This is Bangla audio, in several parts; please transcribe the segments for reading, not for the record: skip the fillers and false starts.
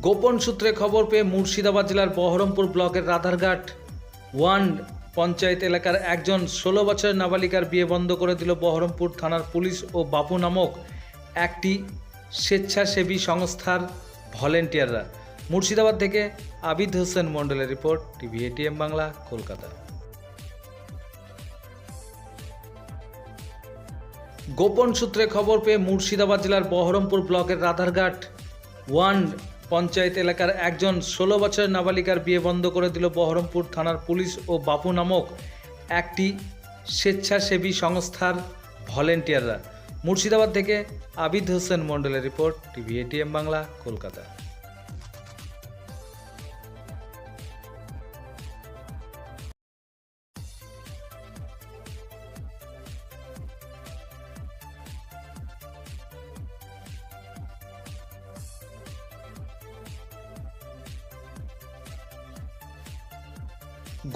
গোপন সূত্রে খবর পেয়ে মুর্শিদাবাদ জেলার বহরমপুর ব্লকের রাধারঘাট 1 পঞ্চায়েত এলাকার একজন 16 বছরের নাবালিকার বিয়ে বন্ধ করে দিল বহরমপুর থানার পুলিশ ও বাপু নামক একটি স্বেচ্ছাসেবী সংস্থার ভলেন্টিয়াররা। মুর্শিদাবাদ থেকে আবিদ হোসেন মণ্ডলের report, TV ATM Bangla, Kolkata. গোপন সূত্রে খবর পেয়ে মুর্শিদাবাদ জেলার বহরমপুর ব্লকের রাধারঘাট 1 পঞ্চায়েত এলাকার একজন 16 বছরের নাবালিকার বিয়ে বন্ধ করে দিল বহরমপুর থানার পুলিশ ও বাপু নামক একটি স্বেচ্ছাসেবী সংস্থার ভলেন্টিয়াররা। মুর্শিদাবাদ থেকে আবিদ হোসেন মণ্ডলের report, TV ATM Bangla, Kolkata.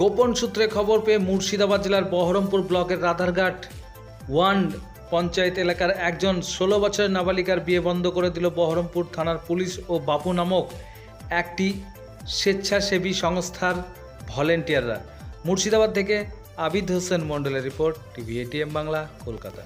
গোপন সূত্রে খবর পেয়ে মুর্শিদাবাদ জেলার বহরমপুর ব্লকের রাধারঘাট 1 পঞ্চায়েত এলাকার একজন 16 বছরের নাবালিকার বিয়ে বন্ধ করে দিল বহরমপুর থানার পুলিশ ও বাপু নামক একটি স্বেচ্ছাসেবী সংস্থার ভলেন্টিয়াররা। মুর্শিদাবাদ থেকে আবিদ হোসেন মণ্ডলের report, TV ATM Bangla, Kolkata.